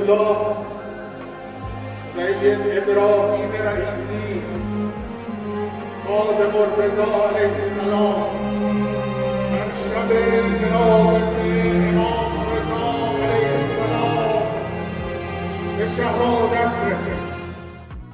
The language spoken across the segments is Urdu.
الله سید ابراهیم رئیسی خادم الرضا علیه السلام در شب ولادت امام رضا علیه السلام به شهادت رسید.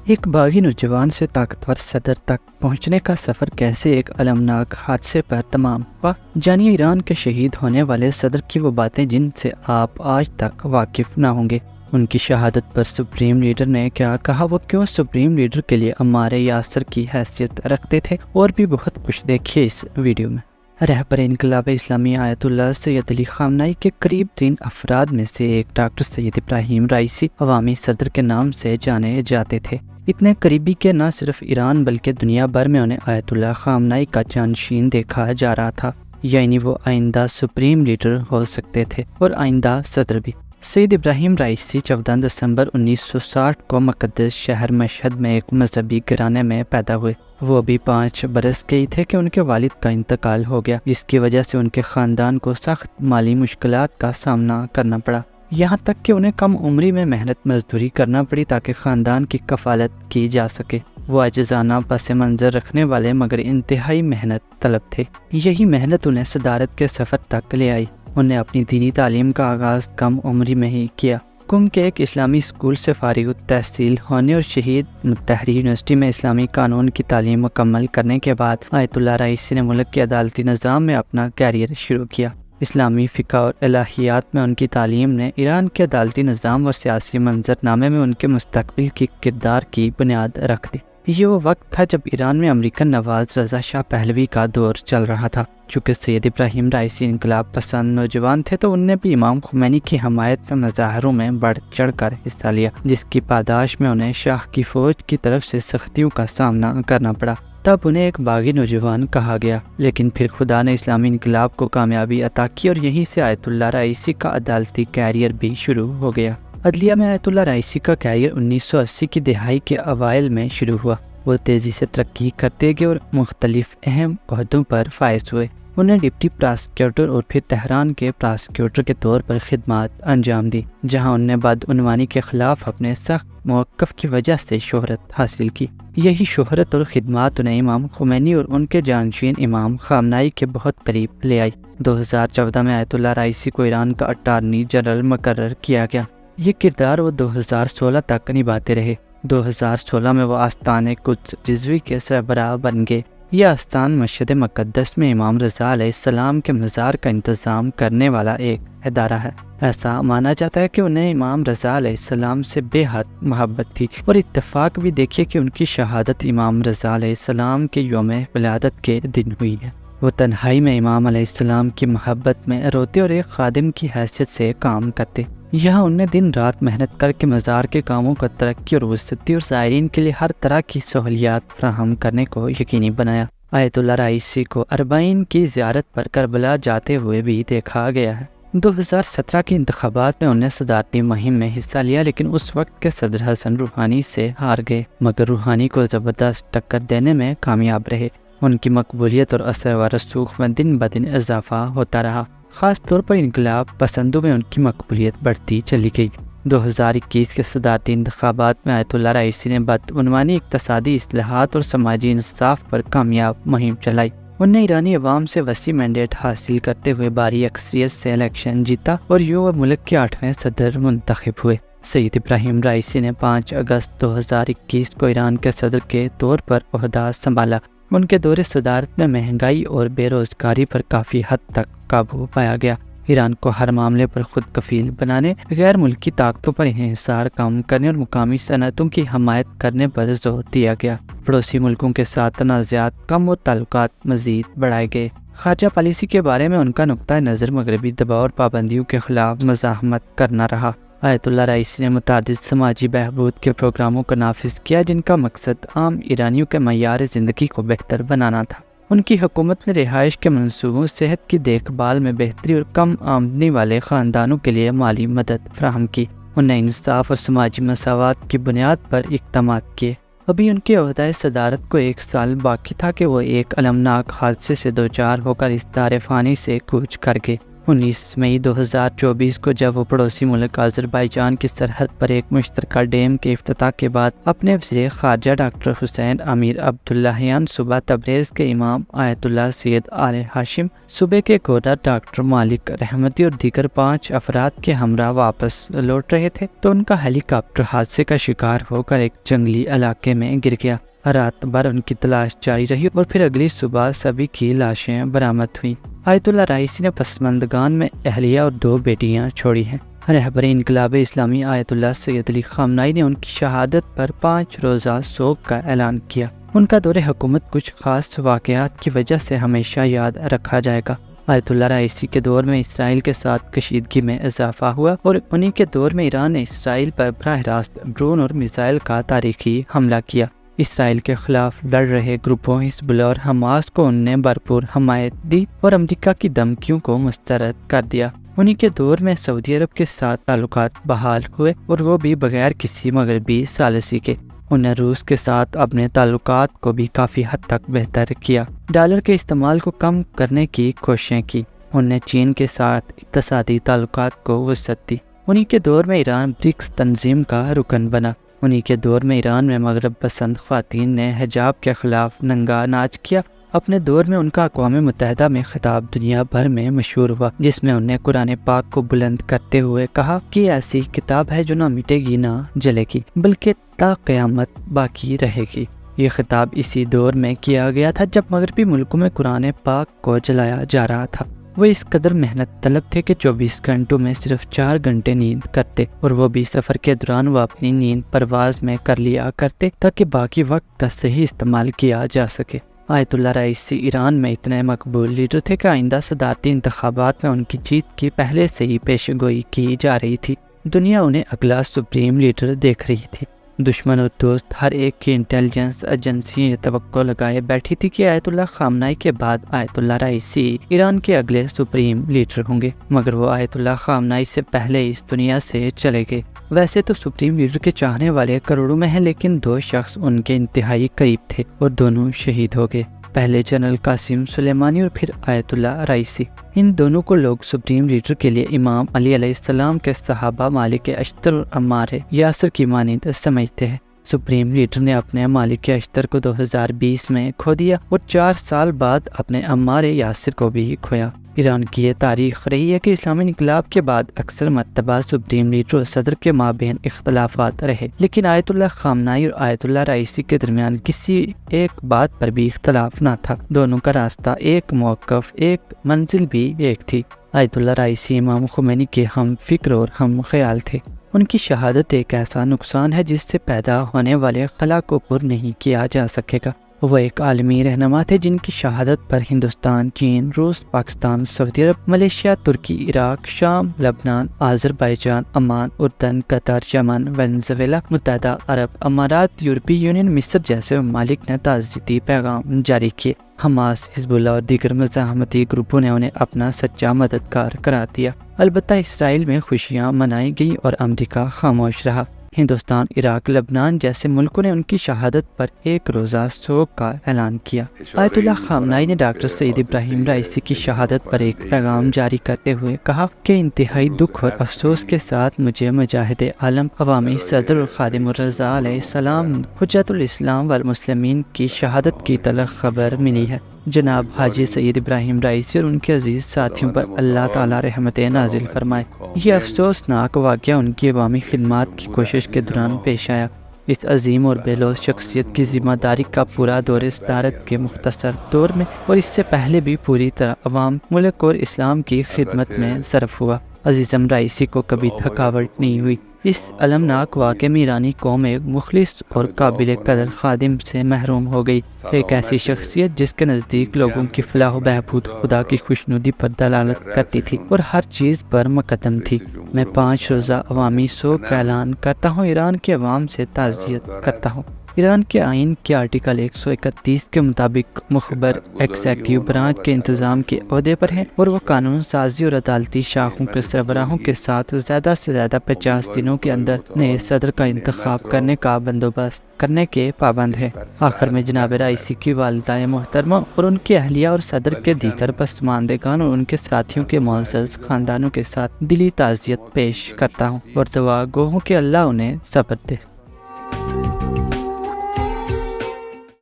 ایک باغی نوجوان سے طاقتور صدر تک پہنچنے کا سفر کیسے ایک المناک حادثے پر تمام ہوا؟ جانیے ایران کے شہید ہونے والے صدر کی وہ باتیں جن سے آپ آج تک واقف نہ ہوں گے۔ ان کی شہادت پر سپریم لیڈر نے کیا کہا، وہ کیوں سپریم لیڈر کے لیے عمار یاسر کی حیثیت رکھتے تھے، اور بھی بہت کچھ دیکھیے اس ویڈیو میں۔ رہبر انقلاب اسلامی آیت اللہ سید علی خامنہئی کے قریب 3 افراد میں سے ایک ڈاکٹر سید ابراہیم رئیسی عوامی صدر کے نام سے جانے جاتے تھے، اتنے قریبی کہ نہ صرف ایران بلکہ دنیا بھر میں انہیں آیت اللہ خامنہئی کا جانشین دیکھا جا رہا تھا، یعنی وہ آئندہ سپریم لیڈر ہو سکتے تھے اور آئندہ صدر بھی۔ سید ابراہیم رئیسی 14 دسمبر 1960 کو مقدس شہر مشہد میں ایک مذہبی گھرانے میں پیدا ہوئے۔ وہ ابھی 5 برس کے ہی تھے کہ ان کے والد کا انتقال ہو گیا، جس کی وجہ سے ان کے خاندان کو سخت مالی مشکلات کا سامنا کرنا پڑا، یہاں تک کہ انہیں کم عمری میں محنت مزدوری کرنا پڑی تاکہ خاندان کی کفالت کی جا سکے۔ وہ عاجزانہ پس منظر رکھنے والے مگر انتہائی محنت طلب تھے، یہی محنت انہیں صدارت کے سفر تک لے آئی۔ انہیں اپنی دینی تعلیم کا آغاز کم عمری میں ہی کیا۔ قم کے ایک اسلامی اسکول سے فارغ التحصیل ہونے اور شہید متحری یونیورسٹی میں اسلامی قانون کی تعلیم مکمل کرنے کے بعد آیت اللہ رئیسی نے ملک کے عدالتی نظام میں اپنا کیریئر شروع کیا۔ اسلامی فقہ اور الہیات میں ان کی تعلیم نے ایران کے عدالتی نظام اور سیاسی منظرنامے میں ان کے مستقبل کی کردار کی بنیاد رکھ دی۔ یہ وہ وقت تھا جب ایران میں امریکن نواز رضا شاہ پہلوی کا دور چل رہا تھا۔ چونکہ سید ابراہیم رئیسی انقلاب پسند نوجوان تھے تو انہوں نے بھی امام خمینی کی حمایت میں مظاہروں میں بڑھ چڑھ کر حصہ لیا، جس کی پاداش میں انہیں شاہ کی فوج کی طرف سے سختیوں کا سامنا کرنا پڑا۔ تب انہیں ایک باغی نوجوان کہا گیا، لیکن پھر خدا نے اسلامی انقلاب کو کامیابی عطا کی اور یہیں سے آیت اللہ رئیسی کا عدالتی کیریئر بھی شروع ہو گیا۔ عدلیہ میں آیت اللہ رئیسی کا کیریئر 1980 کی دہائی کے اوائل میں شروع ہوا۔ وہ تیزی سے ترقی کرتے گئے اور مختلف اہم عہدوں پر فائز ہوئے۔ انہیں ڈپٹی پراسیکیوٹر اور پھر تہران کے پراسیکیوٹر کے طور پر خدمات انجام دی، جہاں انہوں نے بدعنوانی کے خلاف اپنے سخت موقف کی وجہ سے شہرت حاصل کی۔ یہی شہرت اور خدمات انہیں امام خمینی اور ان کے جانشین امام خامنہئی کے بہت قریب لے آئی۔ 2014 میں آیت اللہ رئیسی کو ایران کا اٹارنی جنرل مقرر کیا گیا۔ یہ کردار وہ 2016 تک نبھاتے رہے۔ 2016 میں وہ آستان قدس رضوی کے سربراہ بن گئے۔ یہ آستان مسجد مقدس میں امام رضا علیہ السلام کے مزار کا انتظام کرنے والا ایک ادارہ ہے۔ ایسا مانا جاتا ہے کہ انہیں امام رضا علیہ السلام سے بے حد محبت تھی، اور اتفاق بھی دیکھیے کہ ان کی شہادت امام رضا علیہ السلام کے یوم ولادت کے دن ہوئی ہے۔ وہ تنہائی میں امام علیہ السلام کی محبت میں روتے اور ایک خادم کی حیثیت سے کام کرتے۔ یہاں انہوں نے دن رات محنت کر کے مزار کے کاموں کو ترقی اور وسعتی اور زائرین کے لیے ہر طرح کی سہولیات فراہم کرنے کو یقینی بنایا۔ آیت اللہ رئیسی کو اربعین کی زیارت پر کربلا جاتے ہوئے بھی دیکھا گیا ہے۔ 2017 کے انتخابات میں انہوں نے صدارتی مہم میں حصہ لیا، لیکن اس وقت کے صدر حسن روحانی سے ہار گئے، مگر روحانی کو زبردست ٹکر دینے میں کامیاب رہے۔ ان کی مقبولیت اور اثر و رسوخ میں دن بدن اضافہ ہوتا رہا۔ خاص طور پر انقلاب پسندوں میں ان کی مقبولیت بڑھتی چلی گئی۔ 2021 کے صدارتی انتخابات میں آیت اللہ رئیسی نے بدعنوانی، اقتصادی اصلاحات اور سماجی انصاف پر کامیاب مہم چلائی۔ انہوں نے ایرانی عوام سے وسیع مینڈیٹ حاصل کرتے ہوئے بھاری اکثریت سے الیکشن جیتا اور یوں وہ ملک کے 8ویں صدر منتخب ہوئے۔ سید ابراہیم رئیسی نے 5 اگست 2021 کو ایران کے صدر کے طور پر عہدہ سنبھالا۔ ان کے دور صدارت میں مہنگائی اور بے روزگاری پر کافی حد تک قابو پایا گیا۔ ایران کو ہر معاملے پر خود کفیل بنانے، غیر ملکی طاقتوں پر انحصار کم کرنے اور مقامی صنعتوں کی حمایت کرنے پر زور دیا گیا۔ پڑوسی ملکوں کے ساتھ تنازعات کم اور تعلقات مزید بڑھائے گئے۔ خارجہ پالیسی کے بارے میں ان کا نقطہ نظر مغربی دباؤ اور پابندیوں کے خلاف مزاحمت کرنا رہا۔ آیت اللہ رئیسی نے متعدد سماجی بہبود کے پروگراموں کو نافذ کیا، جن کا مقصد عام ایرانیوں کے معیار زندگی کو بہتر بنانا تھا۔ ان کی حکومت نے رہائش کے منصوبوں، صحت کی دیکھ بھال میں بہتری اور کم آمدنی والے خاندانوں کے لیے مالی مدد فراہم کی۔ انہوں نے انصاف اور سماجی مساوات کی بنیاد پر اقدامات کیے۔ ابھی ان کے عہدۂ صدارت کو 1 سال باقی تھا کہ وہ ایک المناک حادثے سے دوچار ہو کر اس دار فانی سے کوچ کر گئے۔ 19 مئی 2024 کو جب وہ پڑوسی ملک آذربائیجان کی سرحد پر ایک مشترکہ ڈیم کے افتتاح کے بعد اپنے وزیر خارجہ ڈاکٹر حسین امیر عبداللہیان صبح تبریز کے امام آیت اللہ سید آل ہاشم، صوبے کے گورنر ڈاکٹر مالک رحمتی اور دیگر 5 افراد کے ہمراہ واپس لوٹ رہے تھے تو ان کا ہیلی کاپٹر حادثے کا شکار ہو کر ایک جنگلی علاقے میں گر گیا۔ رات بھر ان کی تلاش جاری رہی اور پھر اگلی صبح سبھی کی لاشیں برآمد ہوئیں۔ آیت اللہ رائسی نے پسماندگان میں اہلیہ اور 2 بیٹیاں چھوڑی ہیں۔ رہبر انقلاب اسلامی آیت اللہ سید علی خامنائی نے ان کی شہادت پر 5 روزہ سوگ کا اعلان کیا۔ ان کا دور حکومت کچھ خاص واقعات کی وجہ سے ہمیشہ یاد رکھا جائے گا۔ آیت اللہ رائسی کے دور میں اسرائیل کے ساتھ کشیدگی میں اضافہ ہوا اور انہی کے دور میں ایران نے اسرائیل پر براہ راست ڈرون اور میزائل کا تاریخی حملہ کیا۔ اسرائیل کے خلاف لڑ رہے گروپوں حزب اللہ اور حماس کو انہوں نے بھرپور حمایت دی اور امریکہ کی دھمکیوں کو مسترد کر دیا۔ انہی کے دور میں سعودی عرب کے ساتھ تعلقات بحال ہوئے اور وہ بھی بغیر کسی مغربی ثالثی کے۔ انہوں نے روس کے ساتھ اپنے تعلقات کو بھی کافی حد تک بہتر کیا، ڈالر کے استعمال کو کم کرنے کی کوششیں کی۔ انہوں نے چین کے ساتھ اقتصادی تعلقات کو وسعت دی۔ انہی کے دور میں ایران برکس تنظیم کا رکن بنا۔ انہی کے دور میں ایران میں مغرب پسند خواتین نے حجاب کے خلاف ننگا ناچ کیا۔ اپنے دور میں ان کا اقوام متحدہ میں خطاب دنیا بھر میں مشہور ہوا، جس میں انہوں نے قرآن پاک کو بلند کرتے ہوئے کہا کہ ایسی کتاب ہے جو نہ مٹے گی نہ جلے گی بلکہ تا قیامت باقی رہے گی۔ یہ خطاب اسی دور میں کیا گیا تھا جب مغربی ملکوں میں قرآن پاک کو جلایا جا رہا تھا۔ وہ اس قدر محنت طلب تھے کہ 24 گھنٹوں میں صرف 4 گھنٹے نیند کرتے اور وہ بھی سفر کے دوران وہ اپنی نیند پرواز میں کر لیا کرتے تاکہ باقی وقت کا صحیح استعمال کیا جا سکے۔ آیت اللہ رائسی ایران میں اتنے مقبول لیڈر تھے کہ آئندہ صدارتی انتخابات میں ان کی جیت کی پہلے سے ہی پیش گوئی کی جا رہی تھی۔ دنیا انہیں اگلا سپریم لیڈر دیکھ رہی تھی۔ دشمن اور دوست ہر ایک کی انٹیلیجنس ایجنسی یہ توقع لگائے بیٹھی تھی کہ آیت اللہ خامنائی کے بعد آیت اللہ رائسی ایران کے اگلے سپریم لیڈر ہوں گے، مگر وہ آیت اللہ خامنائی سے پہلے اس دنیا سے چلے گئے۔ ویسے تو سپریم لیڈر کے چاہنے والے کروڑوں میں ہیں، لیکن 2 شخص ان کے انتہائی قریب تھے اور دونوں شہید ہو گئے، پہلے جنرل قاسم سلیمانی اور پھر آیت اللہ رائسی۔ ان دونوں کو لوگ سپریم لیڈر کے لیے امام علی علیہ السلام کے صحابہ مالک اشتر اور عمار یاسر کی مانند سمجھتے ہیں۔ سپریم لیڈر نے اپنے مالک اشتر کو 2020 میں کھو دیا اور 4 سال بعد اپنے عمار یاسر کو بھی کھویا۔ ایران کی یہ تاریخ رہی ہے کہ اسلامی انقلاب کے بعد اکثر مرتبہ سپریم لیڈر اور صدر کے مابین اختلافات رہے، لیکن آیت اللہ خامنائی اور آیت اللہ رائسی کے درمیان کسی ایک بات پر بھی اختلاف نہ تھا۔ دونوں کا راستہ ایک، موقف ایک، منزل بھی ایک تھی۔ آیت اللہ رائسی امام خمینی کے ہم فکر اور ہم خیال تھے۔ ان کی شہادت ایک ایسا نقصان ہے جس سے پیدا ہونے والے خلا کو پر نہیں کیا جا سکے گا۔ وہ ایک عالمی رہنما تھے جن کی شہادت پر ہندوستان، چین، روس، پاکستان، سعودی عرب، ملیشیا، ترکی، عراق، شام، لبنان، آذربائیجان، عمان، اردن، قطر، یمن، وینزویلا، متحدہ عرب امارات، یورپی یونین، مصر جیسے ممالک نے تعزیتی پیغام جاری کیے۔ حماس، حزب اللہ اور دیگر مزاحمتی گروپوں نے انہیں اپنا سچا مددگار قرار دیا۔ البتہ اسرائیل میں خوشیاں منائی گئیں اور امریکہ خاموش رہا۔ ہندوستان، عراق، لبنان جیسے ملکوں نے ان کی شہادت پر 1 روزہ سوگ کا اعلان کیا۔ آیت اللہ خامنائی نے ڈاکٹر سید ابراہیم رائسی کی شہادت پر ایک پیغام جاری کرتے ہوئے کہا کہ انتہائی دکھ اور افسوس کے ساتھ مجھے مجاہد عالم، عوامی صدر اور خادم الرضا علیہ السلام، حجت الاسلام والمسلمین کی شہادت کی تلخ خبر ملی ہے۔ جناب حاجی سید ابراہیم رائسی اور ان کے عزیز ساتھیوں پر اللہ تعالی رحمت نازل فرمائے۔ یہ افسوسناک واقعہ ان کی عوامی خدمات کی کوشش کے دوران پیش آیا۔ اس عظیم اور بے لوث شخصیت کی ذمہ داری کا پورا دور صدارت کے مختصر دور میں اور اس سے پہلے بھی پوری طرح عوام، ملک اور اسلام کی خدمت میں صرف ہوا۔ عزیزم رائسی کو کبھی تھکاوٹ نہیں ہوئی۔ اس المناک واقعے میں ایرانی قوم ایک مخلص اور قابل قدر خادم سے محروم ہو گئی، ایک ایسی شخصیت جس کے نزدیک لوگوں کی فلاح و بہبود خدا کی خوشنودی پر دلالت کرتی تھی اور ہر چیز پر مقدم تھی۔ میں 5 روزہ عوامی سوگ کا اعلان کرتا ہوں، ایران کے عوام سے تعزیت کرتا ہوں۔ ایران کے آئین کے آرٹیکل 131 کے مطابق مخبر ایگزیکٹو برانچ کے انتظام کے عہدے پر ہے اور وہ قانون سازی اور عدالتی شاخوں کے سربراہوں کے ساتھ زیادہ سے زیادہ 50 دنوں کے اندر نئے صدر کا انتخاب کرنے کا بندوبست کرنے کے پابند ہے۔ آخر میں جناب رئیسی کی والدہ محترمہ اور ان کی اہلیہ اور صدر کے دیگر پسماندگان اور ان کے ساتھیوں کے معزز خاندانوں کے ساتھ دلی تعزیت پیش کرتا ہوں اور دعا گو ہوں کہ اللہ انہیں صبر دے۔